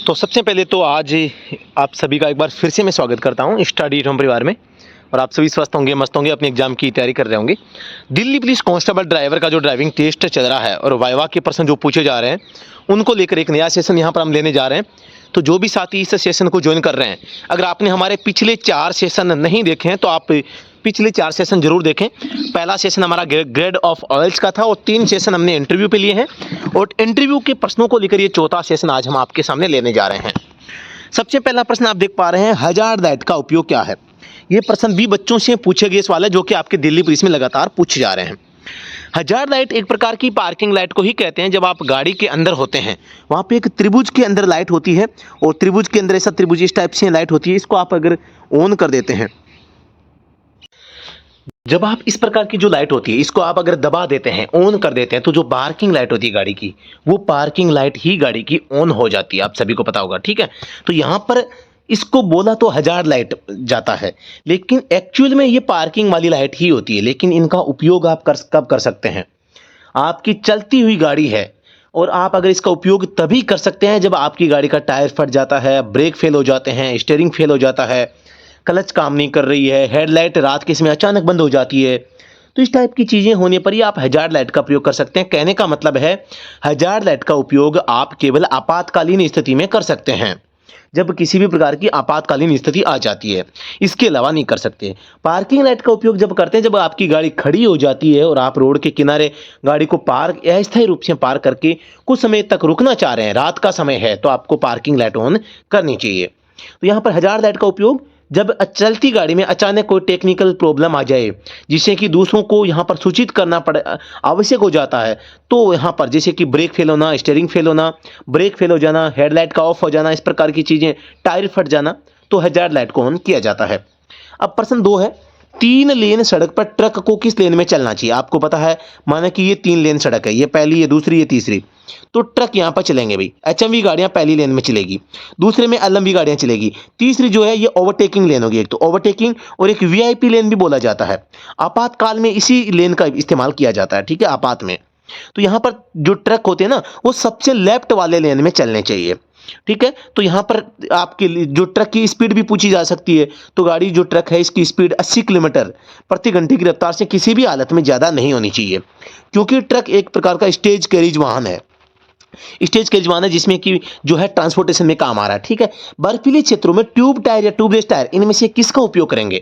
तो सबसे पहले तो आज आप सभी का एक बार फिर से मैं स्वागत करता हूं स्टडी एट होम परिवार में। और आप सभी स्वस्थ होंगे, मस्त होंगे, अपने एग्जाम की तैयारी कर रहे होंगे। दिल्ली पुलिस कांस्टेबल ड्राइवर का जो ड्राइविंग टेस्ट चल रहा है और वाइवा के प्रश्न जो पूछे जा रहे हैं उनको लेकर एक नया सेशन यहाँ पर हम लेने जा रहे हैं। तो जो भी साथी इस सेशन को ज्वाइन कर रहे हैं, अगर आपने हमारे पिछले 4 सेशन नहीं देखे हैं तो आप पिछले 4 सेशन जरूर देखें। पहला सेशन हमारा ग्रेड ऑफ ऑयल्स का था और 3 सेशन हमने इंटरव्यू पे लिए हैं और इंटरव्यू के प्रश्नों को लेकर ये चौथा सेशन आज हम आपके सामने लेने जा रहे हैं। सबसे पहला प्रश्न आप देख पा रहे हैं, हजार्ड लाइट का उपयोग क्या है। ये प्रश्न भी बच्चों से पूछे गए सवाल है जो कि आपके दिल्ली पुलिस में लगातार पूछे जा रहे हैं। हजार्ड लाइट एक प्रकार की पार्किंग लाइट को ही कहते हैं। जब आप गाड़ी के अंदर होते हैं वहाँ पे एक त्रिभुज के अंदर लाइट होती है और त्रिभुज के अंदर ऐसा त्रिभुज इस टाइप से लाइट होती है। इसको आप अगर ऑन कर देते हैं, जब आप इस प्रकार की जो लाइट होती है इसको आप अगर दबा देते हैं, ऑन कर देते हैं, तो जो पार्किंग लाइट होती है गाड़ी की, वो पार्किंग लाइट ही गाड़ी की ऑन हो जाती है। आप सभी को पता होगा, ठीक है। तो यहाँ पर इसको बोला तो हजार्ड लाइट जाता है, लेकिन एक्चुअल में ये पार्किंग वाली लाइट ही होती है। लेकिन इनका उपयोग आप कब कर सकते हैं? आपकी चलती हुई गाड़ी है और आप अगर इसका उपयोग तभी कर सकते हैं जब आपकी गाड़ी का टायर फट जाता है, ब्रेक फेल हो जाते हैं, स्टीयरिंग फेल हो जाता है, क्लच काम नहीं कर रही है, हेडलाइट रात के समय अचानक बंद हो जाती है। तो इस टाइप की चीज़ें होने पर ही आप हजार्ड लाइट का प्रयोग कर सकते हैं। कहने का मतलब है हजार्ड लाइट का उपयोग आप केवल आपातकालीन स्थिति में कर सकते हैं, जब किसी भी प्रकार की आपातकालीन स्थिति आ जाती है, इसके अलावा नहीं कर सकते। पार्किंग लाइट का उपयोग जब करते हैं जब आपकी गाड़ी खड़ी हो जाती है और आप रोड के किनारे गाड़ी को पार्क अस्थायी रूप से पार्क करके कुछ समय तक रुकना चाह रहे हैं, रात का समय है, तो आपको पार्किंग लाइट ऑन करनी चाहिए। तो यहाँ पर हजार्ड लाइट का उपयोग जब चलती गाड़ी में अचानक कोई टेक्निकल प्रॉब्लम आ जाए जिससे कि दूसरों को यहाँ पर सूचित करना पड़े, आवश्यक हो जाता है, तो यहाँ पर जैसे कि ब्रेक फेल होना, स्टीयरिंग फेल होना, ब्रेक फेल हो जाना, हेडलाइट का ऑफ हो जाना, इस प्रकार की चीज़ें, टायर फट जाना, तो हजार्ड लाइट को ऑन किया जाता है। अब प्रश्न 2 है, 3 लेन सड़क पर ट्रक को किस लेन में चलना चाहिए? आपको पता है, माना कि ये 3 लेन सड़क है, ये पहली, ये दूसरी, ये तीसरी, तो ट्रक यहाँ पर चलेंगे भाई। एचएमवी गाड़ियाँ पहली लेन में चलेगी, दूसरे में एलएमवी गाड़ियाँ चलेगी, तीसरी जो है ये ओवरटेकिंग लेन होगी। एक तो ओवरटेकिंग और एक वीआईपी लेन भी बोला जाता है। आपातकाल में इसी लेन का इस्तेमाल किया जाता है, ठीक है, आपात में। तो यहाँ पर जो ट्रक होते हैं ना, वो सबसे लेफ्ट वाले लेन में चलने चाहिए, ठीक है। तो यहाँ पर आपके लिए जो ट्रक की स्पीड भी पूछी जा सकती है, तो गाड़ी जो ट्रक है इसकी स्पीड 80 किलोमीटर प्रति घंटे की रफ्तार से किसी भी हालत में ज़्यादा नहीं होनी चाहिए, क्योंकि ट्रक एक प्रकार का स्टेज कैरिज वाहन है। स्टेज कैरिज वाहन है जिसमें कि जो है ट्रांसपोर्टेशन में काम आ रहा है, ठीक है। बर्फीले क्षेत्रों में ट्यूब टायर या ट्यूबलेस टायर, इनमें से किसका उपयोग करेंगे?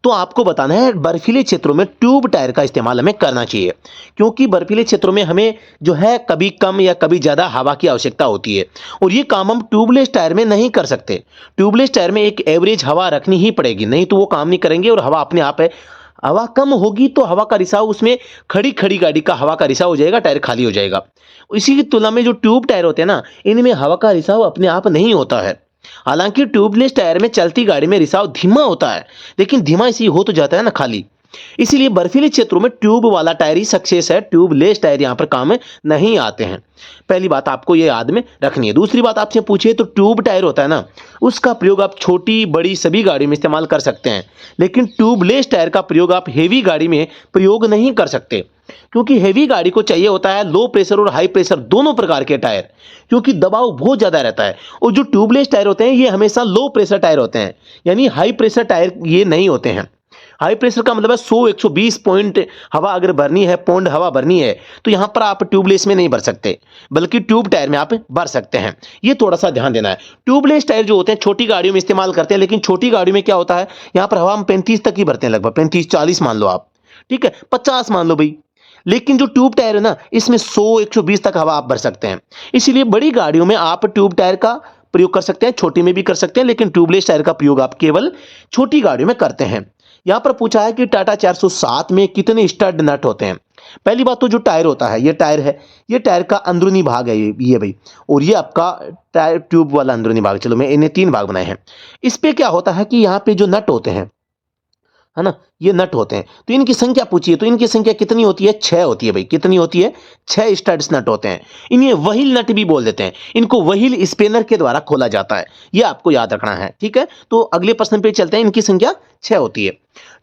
तो आपको बताना है, बर्फीले क्षेत्रों में ट्यूब टायर का इस्तेमाल हमें करना चाहिए, क्योंकि बर्फीले क्षेत्रों में हमें जो है कभी कम या कभी ज़्यादा हवा की आवश्यकता होती है और ये काम हम ट्यूबलेस टायर में नहीं कर सकते। ट्यूबलेस टायर में एक एवरेज हवा रखनी ही पड़ेगी, नहीं तो वो काम नहीं करेंगे और हवा अपने आप है, हवा कम होगी तो हवा का रिसाव, उसमें खड़ी खड़ी गाड़ी का हवा का रिसाव हो जाएगा, टायर खाली हो जाएगा। इसी की तुलना में जो ट्यूब टायर होते हैं ना, इनमें हवा का रिसाव अपने आप नहीं होता है। हालांकि ट्यूबलेस टायर में चलती गाड़ी में रिसाव धीमा होता है, लेकिन धीमा इसी हो तो जाता है ना खाली। इसीलिए बर्फीले क्षेत्रों में ट्यूब वाला टायर ही सक्सेस है, ट्यूबलेस टायर यहाँ पर काम नहीं आते हैं। पहली बात आपको ये याद में रखनी है। दूसरी बात आपसे पूछिए तो ट्यूब टायर होता है ना, उसका प्रयोग आप छोटी बड़ी सभी गाड़ी में इस्तेमाल कर सकते हैं, लेकिन ट्यूबलेस टायर का प्रयोग आप हेवी गाड़ी में प्रयोग नहीं कर सकते, क्योंकि हेवी गाड़ी को चाहिए होता है लो प्रेशर और हाई प्रेशर दोनों प्रकार के टायर, क्योंकि दबाव बहुत ज़्यादा रहता है। और जो ट्यूबलेस टायर होते हैं ये हमेशा लो प्रेशर टायर होते हैं, यानी हाई प्रेशर टायर ये नहीं होते हैं। हाई प्रेशर का मतलब है 100-120 पॉइंट हवा अगर भरनी है, पौंड हवा भरनी है, तो यहाँ पर आप ट्यूबलेस में नहीं भर सकते, बल्कि ट्यूब टायर में आप भर सकते हैं। ये थोड़ा सा ध्यान देना है। ट्यूबलेस टायर जो होते हैं छोटी गाड़ियों में इस्तेमाल करते हैं, लेकिन छोटी गाड़ियों में क्या होता है, यहाँ पर हवा हम 35 तक ही भरते हैं, लगभग 35-40 मान लो आप, ठीक है, 50 मान लो भाई। लेकिन जो ट्यूब टायर है ना, इसमें 100-120 तक हवा आप भर सकते हैं। इसीलिए बड़ी गाड़ियों में आप ट्यूब टायर का प्रयोग कर सकते हैं, छोटी में भी कर सकते हैं, लेकिन ट्यूबलेस टायर का प्रयोग आप केवल छोटी गाड़ियों में करते हैं। यहाँ पर पूछा है कि टाटा 407 में कितने स्टड नट होते हैं? पहली बात तो जो टायर होता है, ये टायर है, ये टायर का अंदरूनी भाग है ये भाई, और ये आपका टायर ट्यूब वाला अंदरूनी भाग। चलो मैं इन्हें 3 भाग बनाए हैं। इस पे क्या होता है कि यहाँ पे जो नट होते हैं, है ना, ये नट होते हैं, तो इनकी संख्या पूछिए तो इनकी संख्या कितनी होती है? 6 होती है भाई। कितनी होती है? 6 स्टड्स नट होते हैं। इन्हें व्हील नट भी बोल देते हैं। इनको व्हील स्पिनर के द्वारा खोला जाता है, ये आपको याद रखना है, ठीक है। तो अगले प्रश्न पे चलते हैं। इनकी संख्या 6 होती है।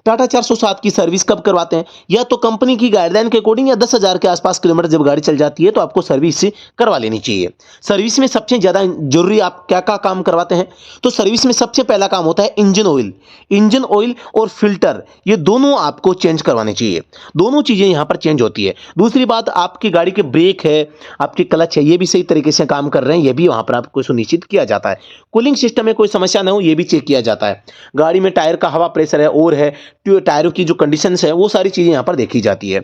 टाटा 407 की सर्विस कब करवाते हैं? या तो कंपनी की गाइडलाइन के अकॉर्डिंग या 10,000 के आसपास किलोमीटर जब गाड़ी चल जाती है तो आपको सर्विस करवा लेनी चाहिए। सर्विस में सबसे ज़्यादा जरूरी आप क्या क्या काम करवाते हैं? तो सर्विस में सबसे पहला काम होता है इंजन ऑयल। इंजन ऑयल और फिल्टर ये दोनों आपको चेंज करवाने चाहिए। दोनों चीज़ें यहाँ पर चेंज होती है। दूसरी बात, आपकी गाड़ी के ब्रेक है, आपकी क्लच है, ये भी सही तरीके से काम कर रहे हैं, ये भी वहाँ पर आपको सुनिश्चित किया जाता है। कूलिंग सिस्टम में कोई समस्या ना हो ये भी चेक किया जाता है। गाड़ी में टायर का हवा प्रेशर है और है, टायरों की जो कंडीशंस है वो सारी चीजें यहाँ पर देखी जाती है।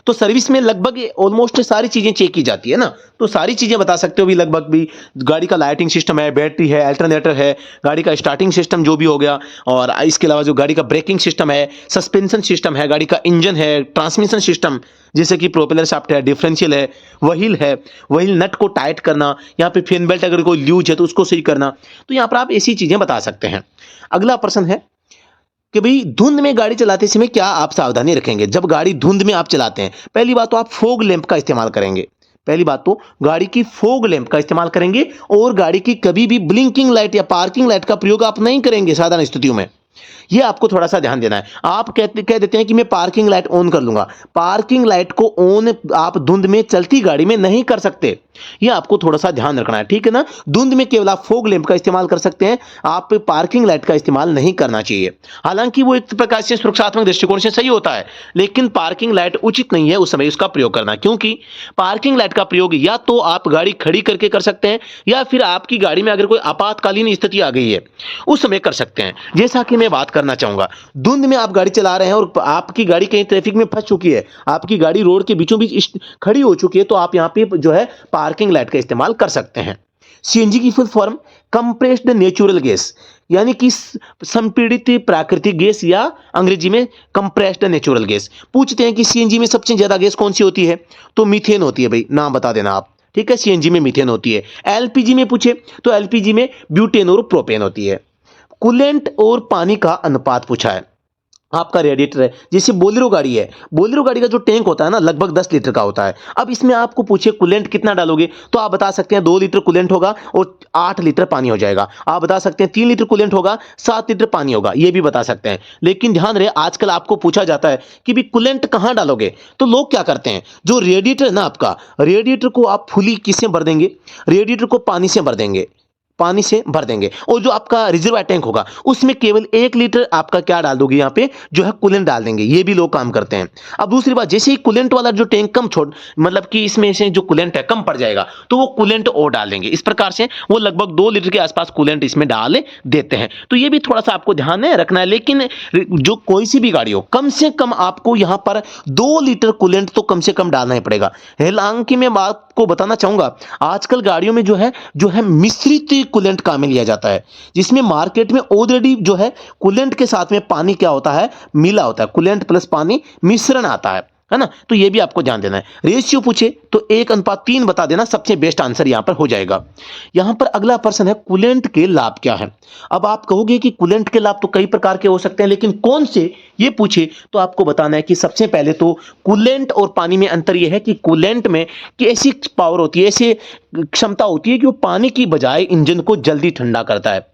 तो सर्विस में लगभग ऑलमोस्ट सारी चीजें चेक की जाती है ना, तो सारी चीजें बता सकते हो भी लगभग भी। गाड़ी का लाइटिंग सिस्टम है, बैटरी है, अल्टरनेटर है, गाड़ी का स्टार्टिंग सिस्टम जो भी हो गया, और इसके अलावा जो गाड़ी का ब्रेकिंग सिस्टम है, सस्पेंशन सिस्टम है, गाड़ी का इंजन है, ट्रांसमिशन सिस्टम जैसे कि प्रोपेलर शाफ्ट है, डिफरेंशियल है, व्हील नट को टाइट करना, यहाँ पे फेन बेल्ट अगर कोई लूज है तो उसको सही करना। तो यहाँ पर आप ऐसी चीजें बता सकते हैं। अगला प्रश्न है कि भाई धुंध में गाड़ी चलाते समय क्या आप सावधानी रखेंगे? जब गाड़ी धुंध में आप चलाते हैं, पहली बात तो आप फोग लैंप का इस्तेमाल करेंगे। पहली बात तो गाड़ी की फोग लैंप का इस्तेमाल करेंगे, और गाड़ी की कभी भी ब्लिंकिंग लाइट या पार्किंग लाइट का प्रयोग आप नहीं करेंगे साधारण स्थितियों में। ये आपको थोड़ा सा ध्यान देना है। आप कह देते हैं कि मैं पार्किंग लाइट ऑन कर लूंगा। पार्किंग लाइट को ऑन आप धुंध में चलती गाड़ी में नहीं कर सकते, ये आपको थोड़ा सा ध्यान रखना है, ठीक है ना। धुंध में केवल आप फोग लैंप का इस्तेमाल कर सकते हैं, आप पार्किंग लाइट का इस्तेमाल नहीं करना चाहिए। हालांकि वो एक प्रकार से सुरक्षात्मक दृष्टिकोण से सही होता है, लेकिन पार्किंग लाइट उचित नहीं है उस समय उसका प्रयोग करना, क्योंकि पार्किंग लाइट का प्रयोग या तो आप गाड़ी खड़ी करके कर सकते हैं, या फिर आपकी गाड़ी में अगर कोई आपातकालीन स्थिति आ गई है उस समय कर सकते हैं। जैसा कि मैं बात करना चाहूंगा, धुंध में आप गाड़ी चला रहे हैं और आपकी गाड़ी कहीं ट्रैफिक में फंस चुकी है, आपकी गाड़ी रोड के बीचों बीच खड़ी हो चुकी है, तो आप यहाँ पे जो है पार्किंग लाइट का इस्तेमाल कर सकते हैं। सीएनजी की full form compressed natural gas, यानी कि संपीड़ित प्राकृतिक गैस, या अंग्रेजी में कंप्रेस्ड नेचुरल गैस। पूछते हैं कि सीएनजी में सबसे ज्यादा गैस कौन सी होती है? तो मीथेन होती है भाई, नाम बता देना आप, ठीक है। सीएनजी में मीथेन होती है। एलपीजी में पूछे तो एलपीजी में ब्यूटेन और प्रोपेन होती है। कूलेंट और पानी का अनुपात पूछा है। आपका रेडिएटर है, जैसे बोलेरो गाड़ी है, बोलेरो गाड़ी का जो टैंक होता है ना लगभग 10 लीटर का होता है। अब इसमें आपको पूछे कूलेंट कितना डालोगे, तो आप बता सकते हैं 2 लीटर कूलेंट होगा और 8 लीटर पानी हो जाएगा। आप बता सकते हैं 3 लीटर कूलेंट होगा, 7 लीटर पानी होगा, ये भी बता सकते हैं। लेकिन ध्यान रहे, आजकल आपको पूछा जाता है कि भी कूलेंट कहां डालोगे, तो लोग क्या करते हैं, जो रेडिएटर है ना आपका, रेडिएटर को आप फुली किससे भर देंगे? रेडिएटर को पानी से भर देंगे, पानी से भर देंगे, और जो आपका रिजर्वायर टैंक होगा उसमें केवल 1 लीटर आपका क्या डाल दोगे, यहाँ पे जो है कूलेंट डाल देंगे। ये भी लोग काम करते हैं। अब दूसरी बात, जैसे ही कूलेंट वाला जो टैंक कम छोड़, मतलब कि इसमें से जो कूलेंट है कम पड़ जाएगा, तो वो कूलेंट और डाल देंगे। इस प्रकार से वो लगभग 2 लीटर के आसपास कूलेंट इसमें डाल देते हैं। तो ये भी थोड़ा सा आपको ध्यान में रखना है। लेकिन जो कोई सी भी गाड़ी हो, कम से कम आपको यहाँ पर 2 लीटर कूलेंट तो कम से कम डालना ही पड़ेगा। हालांकि मैं बात को बताना चाहूंगा, आजकल गाड़ियों में जो है मिश्रित कूलेंट काम में लिया जाता है, जिसमें मार्केट में ऑलरेडी जो है कूलेंट के साथ में पानी क्या होता है, मिला होता है। कूलेंट प्लस पानी मिश्रण आता है ना। तो ये भी आपको ध्यान देना है। रेशियो पूछे तो 1:3 बता देना, सबसे बेस्ट आंसर यहां पर हो जाएगा। यहां पर अगला प्रश्न है, कूलेंट के लाभ क्या है? अब आप कहोगे कि कूलेंट के लाभ तो कई प्रकार के हो सकते हैं, लेकिन कौन से ये पूछे तो आपको बताना है कि सबसे पहले तो कूलेंट और पानी में अंतर यह है कि कूलेंट में कि ऐसी पावर होती है, ऐसी क्षमता होती है कि वो पानी की बजाय इंजन को जल्दी ठंडा करता है,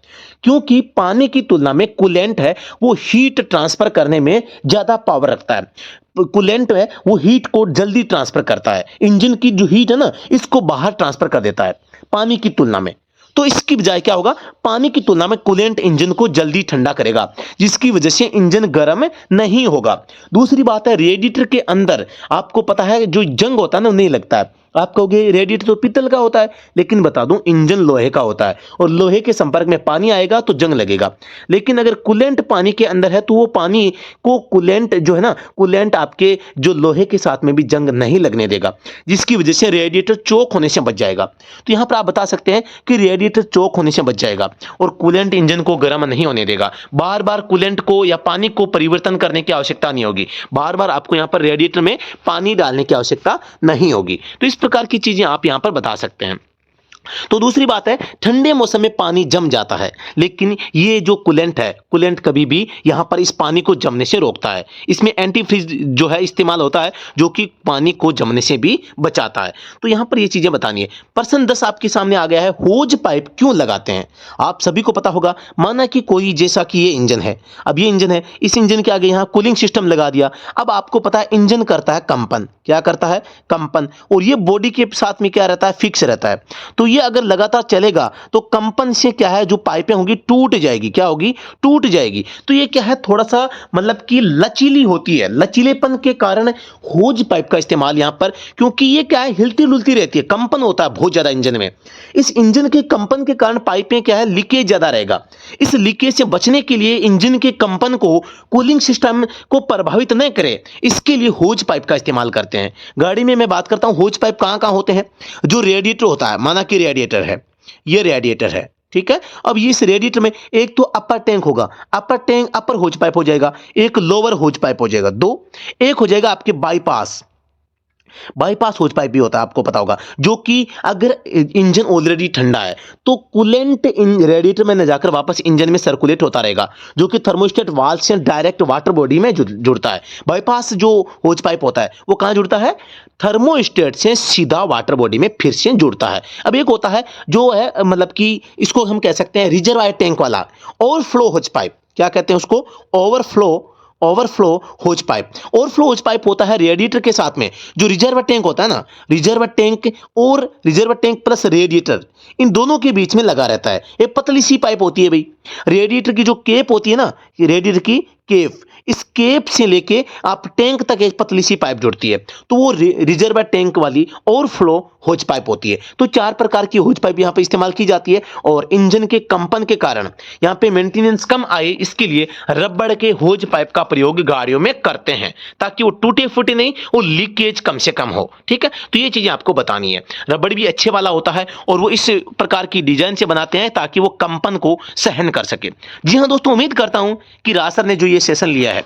क्योंकि पानी की तुलना में कूलेंट है वो हीट ट्रांसफर करने में ज्यादा पावर रखता है। कूलेंट है वो हीट को जल्दी ट्रांसफर करता है, इंजन की जो हीट है ना इसको बाहर ट्रांसफर कर देता है पानी की तुलना में। तो इसकी बजाय क्या होगा, पानी की तुलना में कूलेंट इंजन को जल्दी ठंडा करेगा, जिसकी वजह से इंजन गर्म नहीं होगा। दूसरी बात है, रेडिएटर के अंदर आपको पता है जो जंग होता है ना नहीं लगता है। आप कहोगे रेडिएटर तो पीतल का होता है, लेकिन बता दूं इंजन लोहे का होता है, और लोहे के संपर्क में पानी आएगा तो जंग लगेगा। लेकिन अगर कूलेंट पानी के अंदर है तो वो पानी को कूलेंट जो है ना, कूलेंट आपके जो लोहे के साथ में भी जंग नहीं लगने देगा, जिसकी वजह से रेडिएटर चोक होने से बच जाएगा। तो यहां पर आप बता सकते हैं कि रेडिएटर चोक होने से बच जाएगा, और कूलेंट इंजन को गर्म नहीं होने देगा। बार बार कूलेंट को या पानी को परिवर्तन करने की आवश्यकता नहीं होगी, बार बार आपको यहां पर रेडिएटर में पानी डालने की आवश्यकता नहीं होगी। तो इस प्रकार की चीजें आप यहां पर बता सकते हैं। तो दूसरी बात है, ठंडे मौसम में पानी जम जाता है, लेकिन ये जो कूलेंट है, कूलेंट कभी भी यहाँ पर इस पानी को जमने से रोकता है। इसमें एंटी फ्रीज जो है इस्तेमाल होता है, जो कि पानी को जमने से भी बचाता है। तो यहाँ पर ये चीजें बतानी है। प्रश्न 10 आपके सामने आ गया है, होज पाइप क्यों लगाते हैं? आप सभी को पता होगा, माना कि कोई, जैसा कि ये इंजन है, अब ये इंजन है, इस इंजन के आगे यहाँ कूलिंग सिस्टम लगा दिया। अब आपको पता है इंजन करता है कंपन, क्या करता है? कंपन। और ये बॉडी के साथ में क्या रहता है? फिक्स रहता है। तो ये अगर लगातार चलेगा तो कंपन से क्या है, जो पाइपें होंगी टूट जाएगी। क्या होगी? टूट जाएगी। तो ये क्या है, थोड़ा सा मतलब कि लचीली होती है, लचीलेपन के कारण होज पाइप का इस्तेमाल यहां पर, क्योंकि ये क्या है, हिलती डुलती रहती है, कंपन होता है बहुत ज्यादा इंजन में। इस इंजन के कंपन के कारण पाइपें क्या है, लीकेज ज्यादा रहेगा। इस लीकेज से बचने के लिए, इंजन के कंपन को, कूलिंग सिस्टम को प्रभावित न करे, इसके लिए होज पाइप का इस्तेमाल करते हैं। गाड़ी में मैं बात करता हूं, होज पाइप कहां कहां होते हैं? जो रेडिएटर होता है, माना कि रेडिएटर है, ये रेडिएटर है, ठीक है। अब इस रेडिएटर में एक तो अपर टैंक होगा, अपर टैंक, अपर होज पाइप हो जाएगा, एक लोअर होज पाइप हो जाएगा, दो। एक हो जाएगा आपके बाईपास, बाईपास होज पाइप भी होता है, आपको पता होगा, जो कि अगर इंजन ऑलरेडी ठंडा है तो कूलेंट इन रेडिएटर में न जाकर वापस इंजन में सर्कुलेट होता रहेगा, जो कि थर्मोस्टेट वाल्व से डायरेक्ट वाटर बॉडी में जुड़ता है। बाईपास जो होज पाइप होता है वो कहां जुड़ता है? थर्मोस्टेट से सीधा वाटर बॉडी में फिर से जुड़ता है। अब एक होता है जो है, मतलब कि इसको हम कह सकते हैं रिजर्वायर टैंक वाला ओवरफ्लो होज पाइप। क्या कहते हैं उसको? Overflow hose pipe. Overflow hose pipe होता है रेडिएटर के साथ में, जो रिजर्व टैंक होता है ना, रिजर्व टैंक और रिजर्व टैंक प्लस रेडिएटर, इन दोनों के बीच में लगा रहता है। एक पतली सी पाइप होती है भाई, रेडिएटर की जो केप होती है ना, रेडिएटर की केप, इस केप से लेके आप टैंक तक एक पतली सी पाइप जुड़ती है, तो वो रिजर्व टैंक वाली ओवरफ्लो होज पाइप होती है। तो चार प्रकार की होज पाइप यहाँ पे इस्तेमाल की जाती है, और इंजन के कंपन के कारण यहाँ पे मेंटेनेंस कम आए, इसके लिए रबड़ के होज पाइप का प्रयोग गाड़ियों में करते हैं, ताकि वो टूटे फूटे नहीं, वो लीकेज कम से कम हो। ठीक है, तो ये चीजें आपको बतानी है। रबड़ भी अच्छे वाला होता है, और वो इस प्रकार की डिजाइन से बनाते हैं ताकि वो कंपन को सहन कर सके। जी हाँ दोस्तों, उम्मीद करता हूं कि राज सर ने जो ये सेशन लिया है,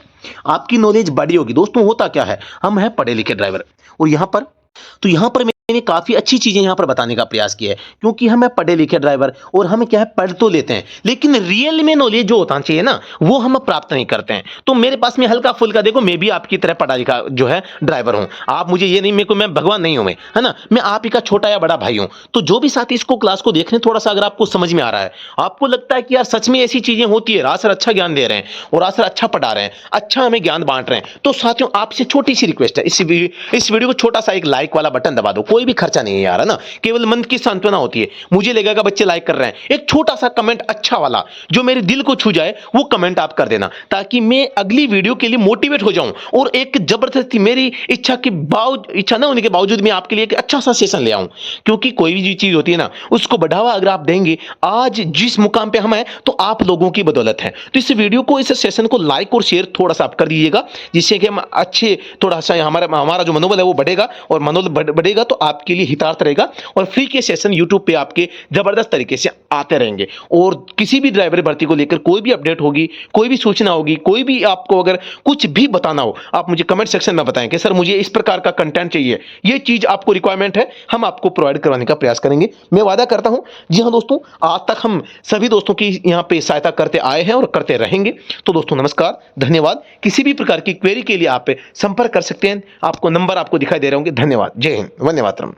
आपकी नॉलेज बढ़ी होगी। दोस्तों होता क्या है, हम हैं पढ़े लिखे ड्राइवर, और यहां पर मैंने काफी अच्छी चीजें यहां पर बताने का प्रयास किया है, क्योंकि हम हैं पढ़े लिखे ड्राइवर, और हमें क्या है, पढ़ तो लेते हैं, लेकिन रियल में नॉलेज जो होता चाहिए ना, वो हम प्राप्त नहीं करते हैं। तो मेरे पास में हल्का फुल्का, देखो मैं भी आपकी तरह पढ़ा लिखा जो है ड्राइवर हूं। आप मुझे ये नहीं, मेरे को, मैं भगवान नहीं हूं मैं, है ना, मैं आप ही का छोटा या बड़ा भाई हूं। तो जो भी साथी इसको क्लास को देख रहे हैं, थोड़ा सा अगर आपको समझ में आ रहा है, आपको लगता है कि यार सच में ऐसी चीजें होती है, राज सर अच्छा ज्ञान दे रहे हैं, और राज सर अच्छा पढ़ा रहे हैं, अच्छा हमें ज्ञान बांट रहे हैं, तो साथियों आपसे छोटी सी रिक्वेस्ट है, इस वीडियो को छोटा सा एक लाइक वाला बटन दबा दो, कोई भी खर्चा नहीं है यार, है ना, केवल मन की सांत्वना होती है। मुझे लगेगा बच्चे लाइक कर रहे हैं, एक छोटा सा कमेंट अच्छा वाला जो मेरे दिल को छू जाए, वो कमेंट आप कर देना, ताकि मैं अगली वीडियो के लिए मोटिवेट हो जाऊं, और एक जबरदस्ती मेरी इच्छा ना होने के बावजूद मैं आपके लिए एक अच्छा सा सेशन ले आऊं। क्योंकि कोई भी चीज होती है ना, उसको बढ़ावा अगर आप देंगे, आज जिस मुकाम पे हम हैं, तो आप लोगों की बदौलत है। तो इस वीडियो को, इस सेशन को लाइक और शेयर थोड़ा सा आप कर दीजिएगा, जिससे कि हम अच्छे, थोड़ा सा हमारा जो मनोबल है वो बढ़ेगा, और मनोबल बढ़ेगा तो आपके लिए हितार्थ रहेगा, और फ्री के सेशन यूट्यूब पे आपके जबरदस्त तरीके से आते रहेंगे। और किसी भी ड्राइवर भर्ती को लेकर कोई भी अपडेट होगी, कोई भी सूचना होगी, कोई भी आपको अगर कुछ भी बताना हो, आप मुझे कमेंट सेक्शन में बताएं कि सर मुझे इस प्रकार का कंटेंट चाहिए, ये चीज आपको रिक्वायरमेंट है, हम आपको प्रोवाइड करवाने का प्रयास करेंगे, मैं वादा करता हूं। जी हां दोस्तों, आज तक हम सभी दोस्तों की यहां पे सहायता करते आए हैं और करते रहेंगे। तो दोस्तों नमस्कार, धन्यवाद। किसी भी प्रकार की क्वेरी के लिए आप संपर्क कर सकते हैं, आपको नंबर आपको दिखाई दे रहे होंगे। धन्यवाद, जय हिंद, वंदे मातरम।